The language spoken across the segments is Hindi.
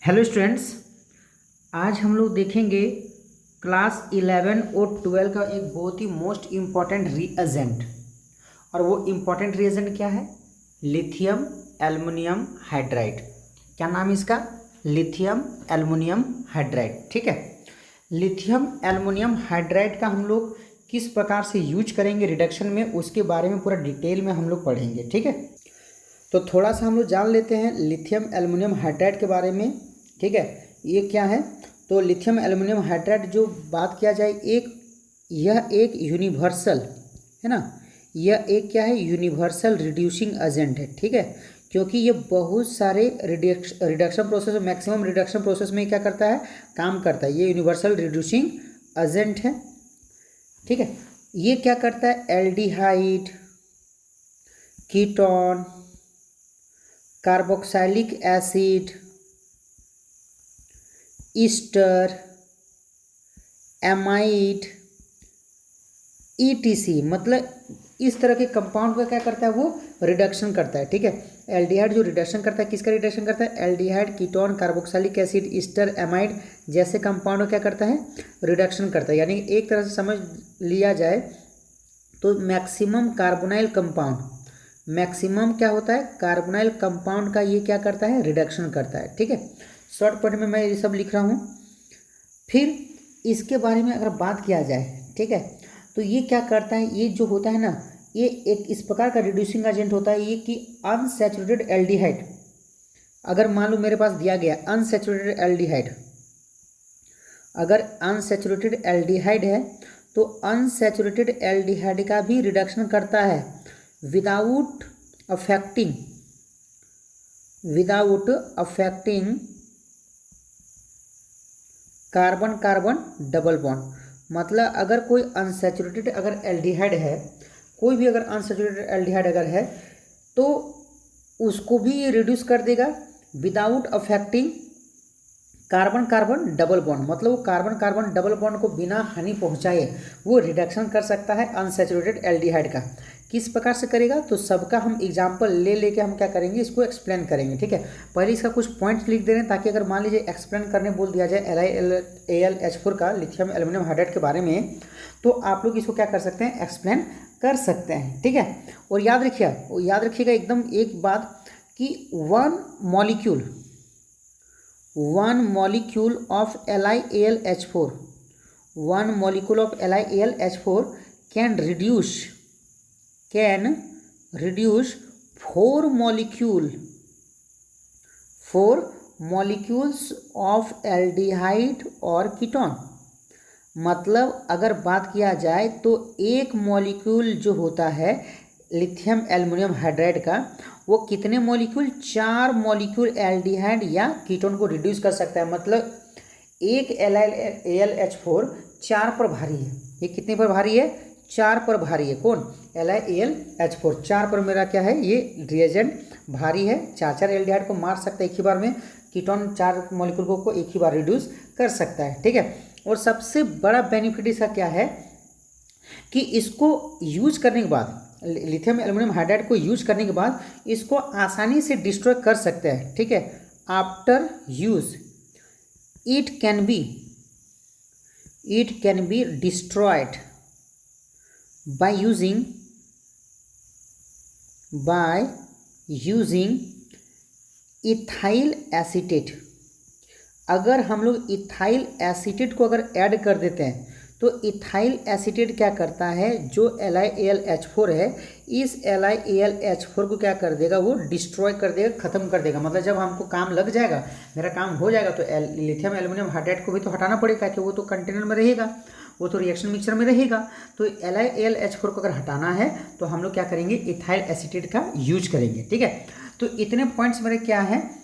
हेलो स्टूडेंट्स, आज हम लोग देखेंगे क्लास 11 और 12 का एक बहुत ही मोस्ट इम्पॉर्टेंट रीएजेंट। और वो इम्पॉर्टेंट रीएजेंट क्या है? Lithium aluminium hydride. क्या नाम है इसका? Lithium aluminium hydride. ठीक है, लिथियम एल्युमिनियम हाइड्राइड का हम लोग किस प्रकार से यूज करेंगे रिडक्शन में, उसके बारे में पूरा डिटेल में हम लोग पढ़ेंगे। ठीक है, तो थोड़ा सा हम लोग जान लेते हैं लिथियम एल्युमिनियम हाइड्राइड के बारे में। ठीक है, ये क्या है? तो लिथियम एल्युमिनियम हाइड्राइड जो बात किया जाए, यह एक यूनिवर्सल है ना। यह एक क्या है? यूनिवर्सल रिड्यूसिंग एजेंट है। ठीक है, क्योंकि ये बहुत सारे reduction process, maximum reduction process में क्या करता है? काम करता है। ये यूनिवर्सल रिड्यूसिंग एजेंट है। ठीक है, ये क्या करता है? Aldehyde, ketone, carboxylic acid, Easter, amide, etc, मतलब इस तरह के कंपाउंड का क्या करता है? वो रिडक्शन करता है। ठीक है, एल्डिहाइड जो रिडक्शन करता है, किसका रिडक्शन करता है? Aldehyde, ketone, carboxylic acid, Easter, amide जैसे कंपाउंड का क्या करता है? रिडक्शन करता है। यानी एक तरह से समझ लिया जाए तो मैक्सिमम कार्बोनाइल कंपाउंड, मैक्सिमम क्या होता है? कार्बोनाइल कंपाउंड का ये क्या करता है? रिडक्शन करता है। ठीक है, शॉर्ट पॉइंट में मैं ये सब लिख रहा हूँ। फिर इसके बारे में अगर बात किया जाए, ठीक है, तो ये क्या करता है? ये जो होता है ना, ये एक इस प्रकार का रिड्यूसिंग एजेंट होता है ये कि अनसैचुरेटेड एल्डिहाइड, अगर मान लो मेरे पास दिया गया अनसैचुरेटेड एल्डिहाइड, अगर अनसैचुरेटेड एल्डिहाइड है तो अनसैचुरेटेड एल्डिहाइड का भी रिडक्शन करता है without affecting carbon carbon double bond. मतलब अगर कोई अनसैचुरेटेड अगर एल्डिहाइड है, कोई भी अगर अनसैचुरेटेड एल्डिहाइड अगर है, तो उसको भी ये रिड्यूस कर देगा without affecting carbon carbon double bond. मतलब वो कार्बन कार्बन डबल बॉन्ड को बिना हानि पहुंचाए वो रिडक्शन कर सकता है अनसैचुरेटेड एल्डिहाइड का। किस प्रकार से करेगा? तो सबका हम एग्जाम्पल ले लेके हम क्या करेंगे? इसको एक्सप्लेन करेंगे। ठीक है, पहले इसका कुछ पॉइंट्स लिख दे रहे हैं ताकि अगर मान लीजिए एक्सप्लेन करने बोल दिया जाए LiAlH4 का, लिथियम एल्युमिनियम हाइड्राइड के बारे में, तो आप लोग इसको क्या कर सकते हैं? एक्सप्लेन कर सकते हैं। ठीक है, और याद रखिएगा एकदम एक बात कि one molecule of LiAlH4, one molecule of LiAlH4 can reduce four molecules of aldehyde और कीटोन। मतलब अगर बात किया जाए तो एक मॉलिक्यूल जो होता है लिथियम एल्युमिनियम हाइड्राइड का, वो कितने मॉलिक्यूल? 4 मॉलिक्यूल एल्डिहाइड या कीटोन को रिड्यूस कर सकता है। मतलब एक LiAlH4 4 पर भारी है। ये कितने पर भारी है? 4 पर भारी है। कौन? LiAlH4 4 पर मेरा क्या है? ये रिएजेंट भारी है। 4 एल्डिहाइड को मार सकता है एक ही बार में। कीटोन 4 मॉलिक्यूल को एक ही बार रिड्यूस कर सकता है। ठीक है, और सबसे बड़ा बेनिफिट इसका क्या है कि इसको यूज करने के बाद, लिथियम एल्युमिनियम हाइड्राइड को यूज करने के बाद इसको आसानी से डिस्ट्रॉय कर सकते हैं। ठीक है, after use it can be destroyed by using ethyl acetate. अगर हम लोग इथाइल एसीटेट को अगर ऐड कर देते हैं तो इथाइल एसीटेट क्या करता है? जो LiAlH4 है, इस LiAlH4 को क्या कर देगा? वो डिस्ट्रॉय कर देगा, खत्म कर देगा। मतलब जब हमको काम लग जाएगा, मेरा काम हो जाएगा, तो लिथियम एल्युमिनियम हाइड्राइड को भी तो हटाना पड़ेगा कि वो तो कंटेनर में रहेगा, वो तो रिएक्शन मिक्सचर में रहेगा। तो LiAlH4 को अगर हटाना है तो हम लोग क्या करेंगे? इथाइल एसीटेट का यूज करेंगे। ठीक है, तो इतने पॉइंट्स मेरे क्या हैं?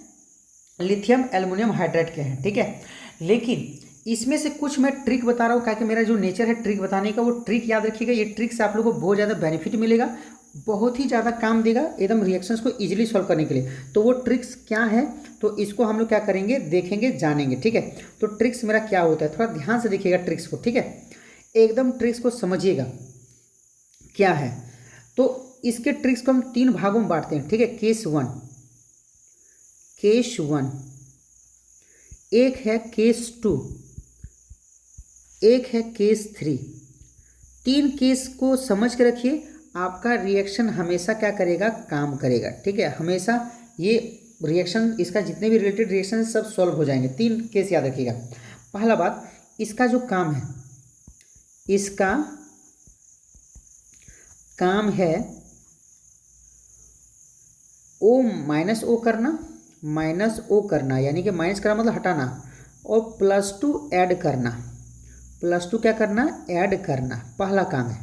लिथियम एल्युमिनियम हाइड्राइड के हैं। ठीक है, लेकिन इसमें से कुछ मैं ट्रिक बता रहा हूँ, क्या कि मेरा जो नेचर है ट्रिक बताने का, वो ट्रिक याद रखिएगा। ये ट्रिक से आप लोगों को बहुत ज़्यादा बेनिफिट मिलेगा, बहुत ही ज़्यादा काम देगा एकदम रिएक्शंस को इजीली सॉल्व करने के लिए। तो वो ट्रिक्स क्या है? तो इसको हम लोग क्या करेंगे? देखेंगे, जानेंगे। ठीक है, तो ट्रिक्स मेरा क्या होता है, थोड़ा ध्यान से देखिएगा ट्रिक्स को। ठीक है, एकदम ट्रिक्स को समझिएगा क्या है। तो इसके ट्रिक्स को हम 3 भागों में बांटते हैं। ठीक है, केस वन, एक है केस 2, एक है केस 3। 3 केस को समझ के रखिए, आपका रिएक्शन हमेशा क्या करेगा, काम करेगा। ठीक है, हमेशा ये रिएक्शन, इसका जितने भी रिलेटेड रिएक्शन है सब सॉल्व हो जाएंगे। 3 केस याद रखिएगा। पहला बात, इसका जो काम है, इसका काम है ओ माइनस ओ करना, माइनस ओ करना यानी कि माइनस करना मतलब हटाना, और +2 ऐड करना। +2 क्या करना, ऐड करना, पहला काम है।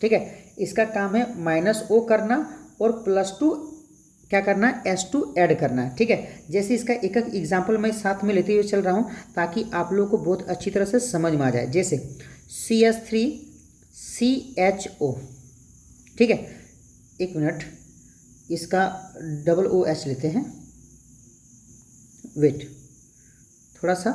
ठीक है, इसका काम है -O करना और +2 क्या करना, S2 ऐड करना है। ठीक है, जैसे इसका एक एक एग्जाम्पल मैं साथ में लेते हुए चल रहा हूँ ताकि आप लोगों को बहुत अच्छी तरह से समझ में आ जाए। जैसे CH3CHO। ठीक है, एक मिनट, इसका OH लेते हैं, वेट थोड़ा सा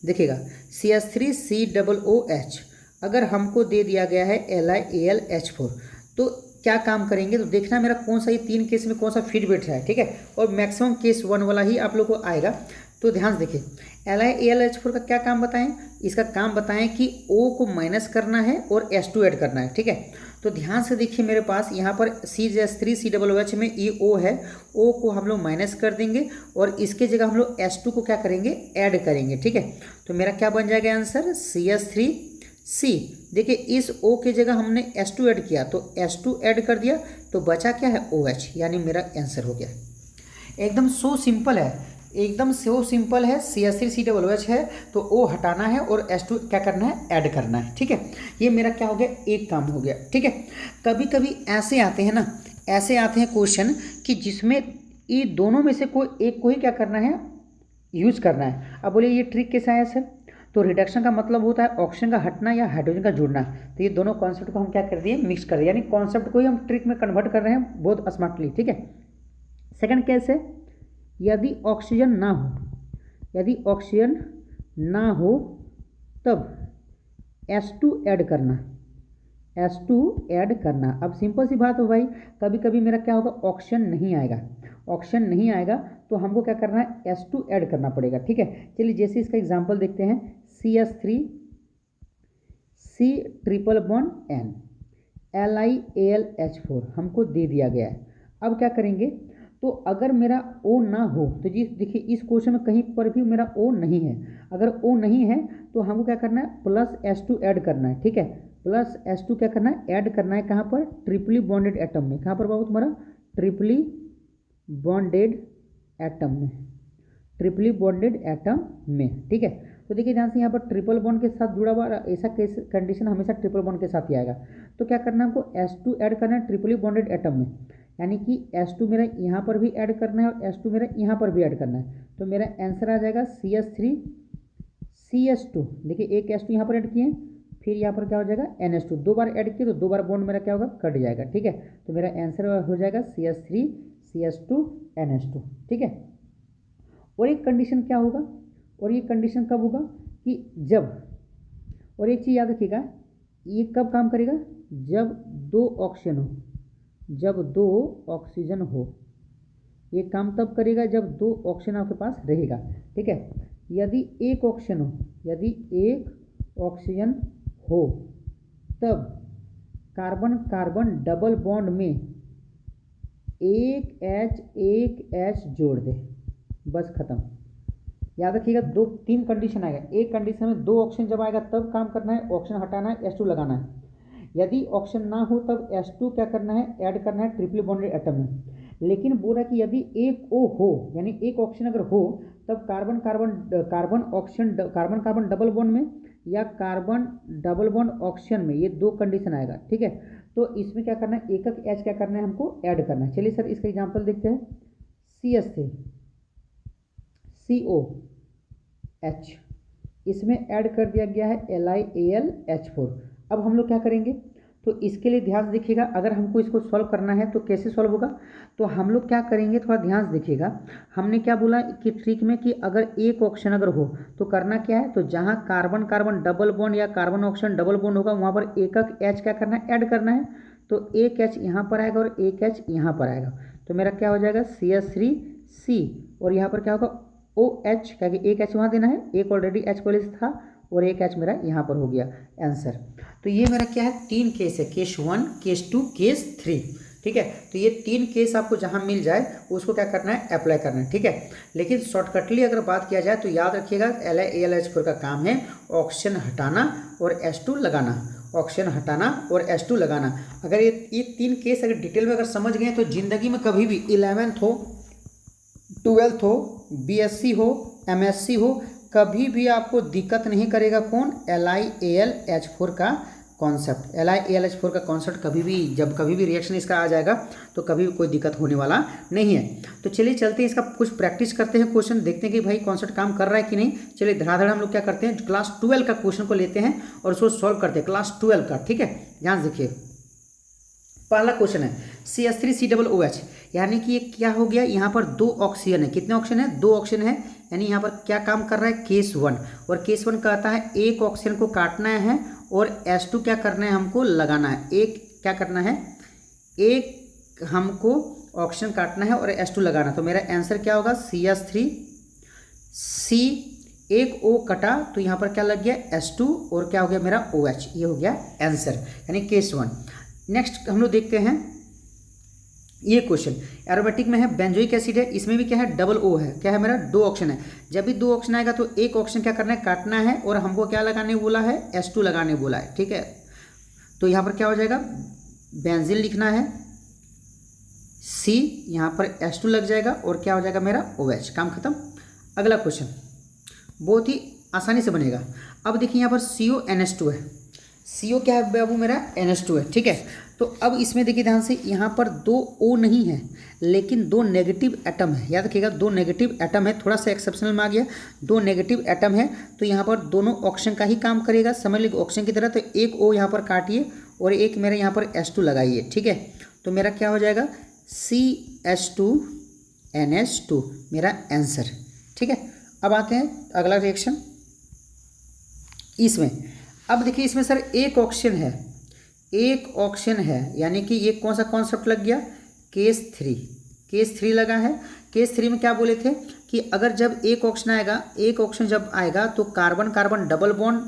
देखिएगा। CH3COOH अगर हमको दे दिया गया है LiAlH4, तो क्या काम करेंगे, तो देखना मेरा कौन सा ये 3 केस में कौन सा फिट बैठ रहा है। ठीक है, और मैक्सिमम केस 1 वाला ही आप लोग को आएगा। तो ध्यान से देखिए, LiAlH4 का क्या काम बताएं, इसका काम बताएं कि O को माइनस करना है और S2 ऐड करना है। ठीक है, तो ध्यान से देखिए, मेरे पास यहाँ पर CH3COOH में ये O है, O को हम लोग माइनस कर देंगे और इसके जगह हम लोग S2 को क्या करेंगे, ऐड करेंगे। ठीक है, तो मेरा क्या बन जाएगा आंसर, CH3C। देखिए, इस O के जगह हमने S2 ऐड किया तो S2 ऐड कर दिया, तो बचा क्या है, OH, यानी मेरा आंसर हो गया। एकदम सो सिंपल है, एकदम सो सिंपल है। CH3COOH है तो O हटाना है और S2 क्या करना है, ऐड करना है। ठीक है, ये मेरा क्या हो गया, एक काम हो गया। ठीक है, कभी कभी ऐसे आते हैं ना, ऐसे आते हैं क्वेश्चन कि जिसमें ये दोनों में से कोई एक को ही क्या करना है, यूज करना है। अब बोलिए ये ट्रिक कैसा है सर, तो रिडक्शन का मतलब होता है ऑक्सीजन का हटना या हाइड्रोजन का जुड़ना। तो ये दोनों कॉन्सेप्ट को हम क्या कर दिए, मिक्स कर दिए, यानी कॉन्सेप्ट को ही हम ट्रिक में कन्वर्ट कर रहे हैं बहुत स्मार्टली। ठीक है, सेकंड केस है, यदि ऑक्सीजन ना हो, यदि ऑक्सीजन ना हो तब S2 ऐड करना, S2 ऐड करना। अब सिंपल सी बात हो भाई, कभी कभी मेरा क्या होगा, ऑक्सीजन नहीं आएगा, ऑक्सीजन नहीं आएगा तो हमको क्या करना है, S2 ऐड करना पड़ेगा। ठीक है, चलिए जैसे इसका एग्जांपल देखते हैं, CH3 C triple bond N LiAlH4 हमको दे दिया गया है। अब क्या करेंगे, तो अगर मेरा O ना हो, तो जी देखिए इस क्वेश्चन में कहीं पर भी मेरा O नहीं है। अगर O नहीं है तो हमको क्या करना है, +S2 ऐड करना है। ठीक है, +S2 क्या करना है, ऐड करना है, कहाँ पर, ट्रिपली बॉन्डेड एटम में। कहाँ पर बाबू तुम्हारा, ट्रिपली बॉन्डेड एटम में, ट्रिपली बॉन्डेड एटम में। ठीक है, तो देखिए ध्यान से, यहाँ पर ट्रिपल बॉन्ड के साथ जुड़ा हुआ ऐसा केस कंडीशन हमेशा ट्रिपल बॉन्ड के साथ ही आएगा। तो क्या करना है, हमको S2 ऐड करना है ट्रिपली बॉन्डेड एटम में, यानी कि S2 मेरा यहाँ पर भी ऐड करना है और S2 मेरा यहाँ पर भी ऐड करना है। तो मेरा आंसर आ जाएगा CH3 CH2। देखिए एक S2 यहाँ पर ऐड किए, फिर यहाँ पर क्या हो जाएगा, NH2, 2 बार ऐड किए तो 2 बार बॉन्ड मेरा क्या होगा, कट जाएगा। ठीक है, तो मेरा आंसर हो जाएगा CH3 CH2 NH2। ठीक है, और एक कंडीशन क्या होगा, और ये कंडीशन कब होगा कि जब, और एक चीज़ याद रखिएगा, ये कब काम करेगा, जब 2 ऑक्सीजन हो, जब 2 ऑक्सीजन हो। ये काम तब करेगा जब 2 ऑक्सीजन आपके पास रहेगा। ठीक है, यदि एक ऑक्सीजन हो, यदि एक ऑक्सीजन हो तब कार्बन कार्बन डबल बॉन्ड में एक H जोड़ दे, बस खत्म। याद रखिएगा, 2-3 कंडीशन आएगा। एक कंडीशन में 2 ऑक्सीजन जब आएगा तब काम करना है, ऑक्सीजन हटाना है, S2 लगाना है। यदि ऑक्सीजन ना हो तब S2 क्या करना है, ऐड करना है ट्रिपली बॉन्डेड एटम में। लेकिन बोल रहा है कि यदि एक O हो, यानी एक ऑक्सीजन अगर हो, तब carbon carbon oxygen, carbon carbon double bond में या कार्बन डबल बॉन्ड ऑक्सीजन में, ये 2 कंडीशन आएगा। ठीक है, तो इसमें क्या करना है, एक H क्या करना है, हमको ऐड करना है। चलिए सर इसका एग्जाम्पल देखते हैं, CH3 COH, इसमें ऐड कर दिया गया है LiAlH4। अब हम लोग क्या करेंगे, तो इसके लिए ध्यान से देखिएगा, अगर हमको इसको सॉल्व करना है तो कैसे सॉल्व होगा, तो हम लोग क्या करेंगे, थोड़ा ध्यान से देखिएगा। हमने क्या बोला कि ट्रिक में कि अगर एक ऑक्सीजन अगर हो तो करना क्या है, तो जहाँ कार्बन कार्बन डबल बॉन्ड या कार्बन ऑक्सीजन डबल बॉन्ड होगा वहाँ पर एक H क्या करना है, ऐड करना है। तो एक H यहाँ पर आएगा और एक H यहाँ पर आएगा, तो मेरा क्या हो जाएगा CH3C, और यहाँ पर क्या होगा ओ एच, क्या कि एक एच वहाँ देना है, एक ऑलरेडी एच पहले से था और एक एच मेरा यहाँ पर हो गया आंसर। तो ये मेरा क्या है, 3 केस है, केस 1, केस 2, केस 3। ठीक है, तो ये 3 केस आपको जहाँ मिल जाए उसको क्या करना है, अप्लाई करना है। ठीक है, लेकिन शॉर्टकटली अगर बात किया जाए तो याद रखिएगा LiAlH4 का काम है ऑक्सीजन हटाना और H2 लगाना, ऑक्सीजन हटाना और H2 लगाना। अगर ये 3 केस अगर डिटेल में अगर समझ गए तो जिंदगी में कभी भी 11th हो, 12th हो, BSc हो, MSc हो, कभी भी आपको दिक्कत नहीं करेगा कौन, LiAlH4 का कॉन्सेप्ट। LiAlH4 का कॉन्सेप्ट कभी भी, जब कभी भी रिएक्शन इसका आ जाएगा तो कभी भी कोई दिक्कत होने वाला नहीं है। तो चलिए चलते हैं, इसका कुछ प्रैक्टिस करते हैं, क्वेश्चन देखते हैं कि भाई कॉन्सेप्ट काम कर रहा है कि नहीं। चलिए धड़ाधड़ हम लोग क्या करते हैं, क्लास 12 का क्वेश्चन को लेते हैं और उसको सॉल्व करते हैं, क्लास 12 का। ठीक है, ध्यान से देखिए, पहला क्वेश्चन है CH3COOH, यानी कि ये क्या हो गया, यहाँ पर 2 ऑक्सीजन है। कितने ऑक्सीजन है, 2 ऑक्सीजन है, यानी यहाँ पर क्या काम कर रहा है, केस 1। और केस 1 कहता है एक ऑक्सीजन को काटना है और H2 क्या करना है, हमको लगाना है। एक क्या करना है, एक हमको ऑक्सीजन काटना है और H2 लगाना। तो मेरा आंसर क्या होगा, CH3, C, एक O कटा तो यहाँ पर क्या लग गया, H2 और क्या हो गया मेरा OH, ये हो गया आंसर, यानी केस 1। नेक्स्ट हम लोग देखते हैं ये क्वेश्चन, एरोमेटिक में है, बेंजोइक एसिड है, इसमें भी क्या है, डबल O है, क्या है मेरा, 2 ऑक्सीजन है। जब भी 2 ऑक्सीजन आएगा तो एक ऑक्सीजन क्या करना है, काटना है और हमको क्या लगाने बोला है, H2 लगाने बोला है। ठीक है, तो यहाँ पर क्या हो जाएगा, बेंजीन लिखना है, C, यहाँ पर H2 लग जाएगा और क्या हो जाएगा मेरा OH, काम खत्म। अगला क्वेश्चन बहुत ही आसानी से बनेगा। अब देखिए यहाँ पर CONH2 है, CO क्या है बाबू मेरा, NH2 है। ठीक है, तो अब इसमें देखिए ध्यान से, यहाँ पर 2 O नहीं है लेकिन 2 नेगेटिव एटम है, याद रखिएगा 2 नेगेटिव एटम है, थोड़ा सा एक्सेप्शनल में आ गया, 2 नेगेटिव एटम है, तो यहाँ पर दोनों ऑक्सीजन का ही काम करेगा, समझ लीजिए ऑक्सीजन की तरह। तो एक O यहाँ पर काटिए और एक मेरे यहाँ पर H2 लगाइए। ठीक है, तो मेरा क्या हो जाएगा, CH2NH2 मेरा आंसर। ठीक है, अब आते हैं अगला रिएक्शन इसमें। अब देखिए इसमें सर एक ऑक्सीजन है, एक ऑक्सीजन है, यानी कि ये कौन सा कॉन्सेप्ट लग गया, केस 3, केस 3 लगा है। केस 3 में क्या बोले थे कि अगर जब एक ऑक्सीजन आएगा, एक ऑक्सीजन जब आएगा तो कार्बन कार्बन डबल बॉन्ड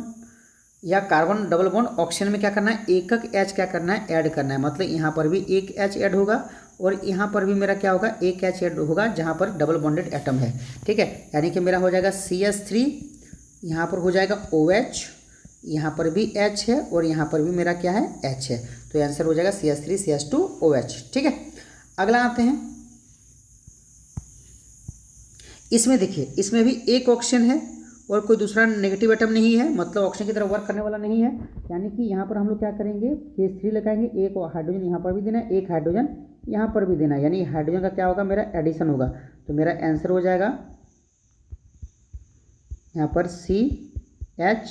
या कार्बन डबल बॉन्ड ऑक्सीजन में क्या करना है, एक H क्या करना है, ऐड करना है। मतलब यहाँ पर भी एक H ऐड होगा और यहाँ पर भी मेरा क्या होगा, एक H ऐड होगा जहाँ पर डबल बॉन्डेड एटम है। ठीक है, यानी कि मेरा हो जाएगा CH3, यहाँ पर हो जाएगा OH, यहाँ पर भी H है और यहाँ पर भी मेरा क्या है, H है। तो आंसर हो जाएगा CH3 CH2 OH। ठीक है, अगला आते हैं, इसमें देखिए इसमें भी एक ऑक्सीजन है और कोई दूसरा नेगेटिव एटम नहीं है, मतलब ऑक्सीजन की तरह वर्क करने वाला नहीं है। यानी कि यहाँ पर हम लोग क्या करेंगे, केस 3 लगाएंगे, एक हाइड्रोजन यहाँ पर भी देना है, एक हाइड्रोजन यहाँ पर भी देना है, यानी हाइड्रोजन का क्या होगा, मेरा एडिशन होगा। तो मेरा आंसर हो जाएगा यहाँ पर CH,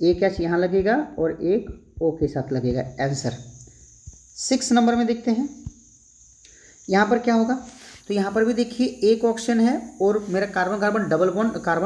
एक H यहाँ लगेगा और एक O के साथ लगेगा, आंसर। 6 नंबर में देखते हैं, यहाँ पर क्या होगा, तो यहाँ पर भी देखिए एक ऑक्सीजन है और मेरा carbon carbon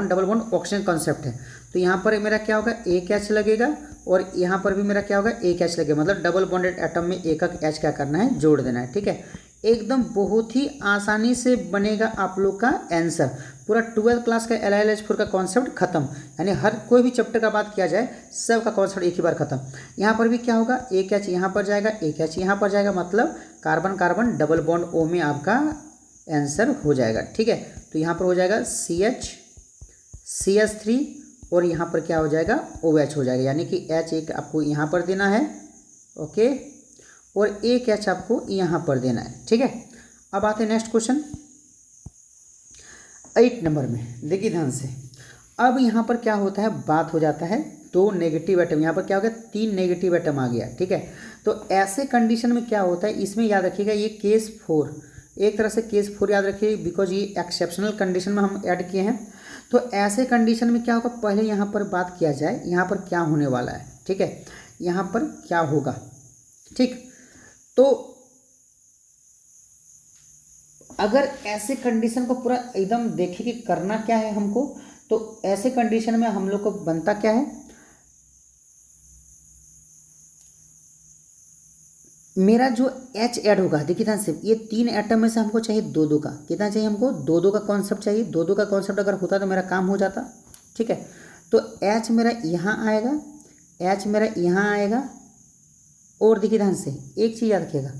double bond oxygen concept है। तो यहाँ पर मेरा क्या होगा, एक H लगेगा और यहाँ पर भी मेरा क्या होगा, एक H लगेगा, मतलब डबल बॉन्डेड एटम में एक H क्या करना है, जोड़ देना है। ठीक है, एकदम बहुत ही आसानी से बनेगा आप लोग का आंसर। पूरा 12th क्लास का LiAlH4 का कॉन्सेप्ट खत्म, यानी हर कोई भी चैप्टर का बात किया जाए सब का कॉन्सेप्ट एक ही बार खत्म। यहाँ पर भी क्या होगा, एक H यहाँ पर जाएगा, एक H यहाँ पर जाएगा, मतलब carbon carbon double bond O में आपका आंसर हो जाएगा। ठीक है, तो यहाँ पर हो जाएगा CH, CH3 और यहाँ पर क्या हो जाएगा, OH हो जाएगा, यानी कि H एक आपको यहाँ पर देना है, ओके, और एक H आपको यहाँ पर देना है। ठीक है, अब आते हैं नेक्स्ट क्वेश्चन 8 नंबर में, देखिए ध्यान से। अब यहाँ पर क्या होता है, बात हो जाता है 2 नेगेटिव एटम, यहाँ पर क्या हो गया, 3 नेगेटिव एटम आ गया। ठीक है, तो ऐसे कंडीशन में क्या होता है, इसमें याद रखिएगा ये केस 4, एक तरह से केस 4 याद रखिए, बिकॉज ये एक्सेप्शनल कंडीशन में हम ऐड किए हैं। तो ऐसे कंडीशन में क्या होगा, पहले यहाँ पर बात किया जाए यहाँ पर क्या होने वाला है। ठीक है, यहाँ पर क्या होगा, ठीक, तो अगर ऐसे कंडीशन को पूरा एकदम देखें कि करना क्या है हमको, तो ऐसे कंडीशन में हम लोग को बनता क्या है, मेरा जो H ऐड होगा, देखिए ध्यान से, ये 3 एटम में से हमको चाहिए 2-2 का, कितना चाहिए हमको 2-2 का कॉन्सेप्ट चाहिए। 2-2 का कॉन्सेप्ट अगर होता तो मेरा काम हो जाता, ठीक है। तो H मेरा यहाँ आएगा, H मेरा यहाँ आएगा, और देखिए ध्यान से एक चीज़ याद रखिएगा,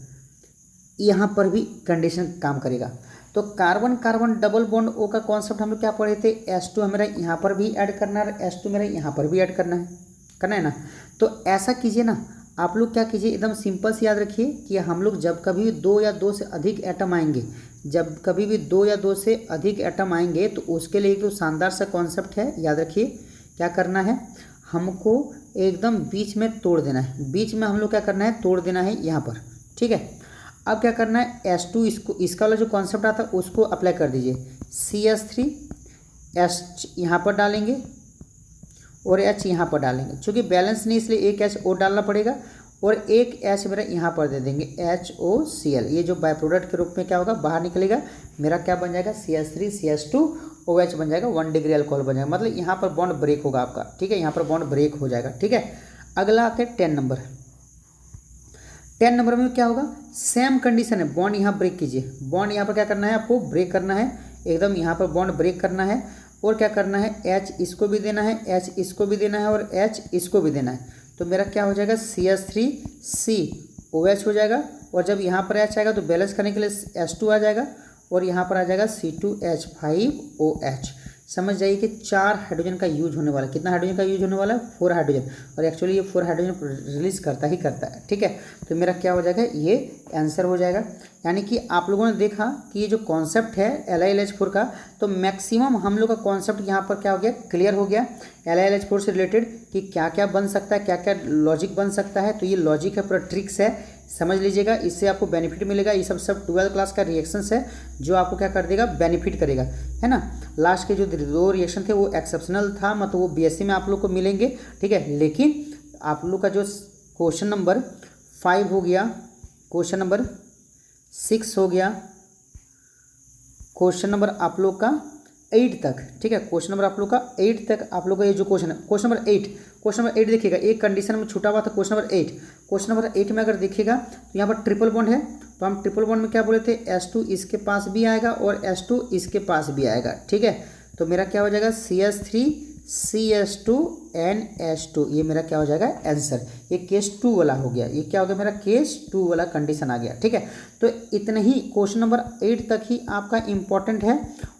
यहाँ पर भी कंडीशन काम करेगा। तो carbon carbon double bond O का कॉन्सेप्ट हम लोग क्या पढ़े थे, H2 मेरा यहाँ पर भी ऐड करना है, H2 मेरा यहाँ पर भी ऐड करना है ना। तो ऐसा कीजिए ना, आप लोग क्या कीजिए, एकदम सिंपल से याद रखिए कि हम लोग जब कभी भी 2 या 2 से अधिक एटम आएंगे, जब कभी भी 2 या 2 से अधिक एटम आएंगे, तो उसके लिए एक तो शानदार सा कॉन्सेप्ट है, याद रखिए क्या करना है, हमको एकदम बीच में तोड़ देना है। बीच में हम लोग क्या करना है, तोड़ देना है यहाँ पर, ठीक है। अब क्या करना है, H2 इसको, इसका वाला जो कॉन्सेप्ट आता है उसको अप्लाई कर दीजिए। CH3 H यहाँ पर डालेंगे और H यहाँ पर डालेंगे, चूँकि बैलेंस नहीं इसलिए एक H और डालना पड़ेगा, और एक H मेरा यहाँ पर दे देंगे HOCl। ये जो बाय प्रोडक्ट के रूप में क्या होगा, बाहर निकलेगा, मेरा क्या बन जाएगा, CH3 CH2 OH बन जाएगा, 1 डिग्री अल्कोहल बन जाएगा। मतलब यहाँ पर बॉन्ड ब्रेक होगा आपका, ठीक है, यहाँ पर बॉन्ड ब्रेक हो जाएगा, ठीक है। अगला आते हैं 10 नंबर। 10 नंबर में क्या होगा, सेम कंडीशन है, बॉन्ड यहाँ ब्रेक कीजिए। बॉन्ड यहाँ पर क्या करना है, आपको ब्रेक करना है, एकदम यहाँ पर बॉन्ड ब्रेक करना है, और क्या करना है, H इसको भी देना है, H इसको भी देना है, और H इसको भी देना है। तो मेरा क्या हो जाएगा, CH3 COH हो जाएगा, और जब यहाँ पर H आएगा तो बैलेंस करने के लिए H2 आ जाएगा, और यहाँ पर आ जाएगा C2H5OH। समझ जाइए कि 4 हाइड्रोजन का यूज होने वाला है। कितना हाइड्रोजन का यूज होने वाला है, 4 हाइड्रोजन, और एक्चुअली ये 4 हाइड्रोजन रिलीज करता है, ठीक है। तो मेरा क्या हो जाएगा, ये आंसर हो जाएगा। यानी कि आप लोगों ने देखा कि ये जो कॉन्सेप्ट है LiLH4 का, तो मैक्सिमम हम लोग का कॉन्सेप्ट यहाँ पर क्या हो गया, क्लियर हो गया LiLH4 से रिलेटेड, कि क्या क्या बन सकता है, क्या क्या लॉजिक बन सकता है। तो ये लॉजिक है, पूरा ट्रिक्स है, समझ लीजिएगा, इससे आपको बेनिफिट मिलेगा। ये सब 12th क्लास का रिएक्शंस है जो आपको क्या कर देगा, बेनिफिट करेगा, है ना। लास्ट के जो 2 रिएक्शन थे वो एक्सेप्शनल था, मतलब वो BSc में आप लोग को मिलेंगे, ठीक है। लेकिन आप लोग का जो क्वेश्चन नंबर 5 हो गया, क्वेश्चन नंबर 6 हो गया, क्वेश्चन नंबर आप लोग का 8 तक, ठीक है, क्वेश्चन नंबर आप लोग का 8 तक, आप लोग का ये जो क्वेश्चन है, क्वेश्चन नंबर 8 देखिएगा, एक कंडीशन में छूटा हुआ था क्वेश्चन नंबर 8। क्वेश्चन नंबर 8 में अगर देखिएगा तो यहाँ पर ट्रिपल बॉन्ड है, तो हम ट्रिपल बॉन्ड में क्या बोले थे, H2 इसके पास भी आएगा और H2 इसके पास भी आएगा, ठीक है। तो मेरा क्या हो जाएगा, CH3 CH2 NH2, ये मेरा क्या हो जाएगा आंसर। ये केस 2 वाला हो गया, ये क्या हो गया, मेरा केस 2 वाला कंडीशन आ गया, ठीक है। तो इतना ही, क्वेश्चन नंबर 8 तक ही आपका इंपॉर्टेंट है,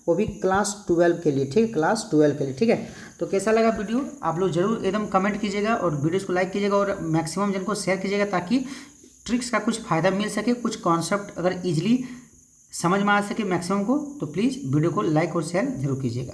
वो भी क्लास 12 के लिए, ठीक है, क्लास 12 के लिए, ठीक है। तो कैसा लगा वीडियो, आप लोग जरूर एकदम कमेंट कीजिएगा, और वीडियोस को लाइक कीजिएगा, और मैक्सिमम जन को शेयर कीजिएगा, ताकि ट्रिक्स का कुछ फ़ायदा मिल सके, कुछ कॉन्सेप्ट अगर ईजिली समझ में आ सके मैक्सिमम को। तो प्लीज़ वीडियो को लाइक और शेयर जरूर कीजिएगा।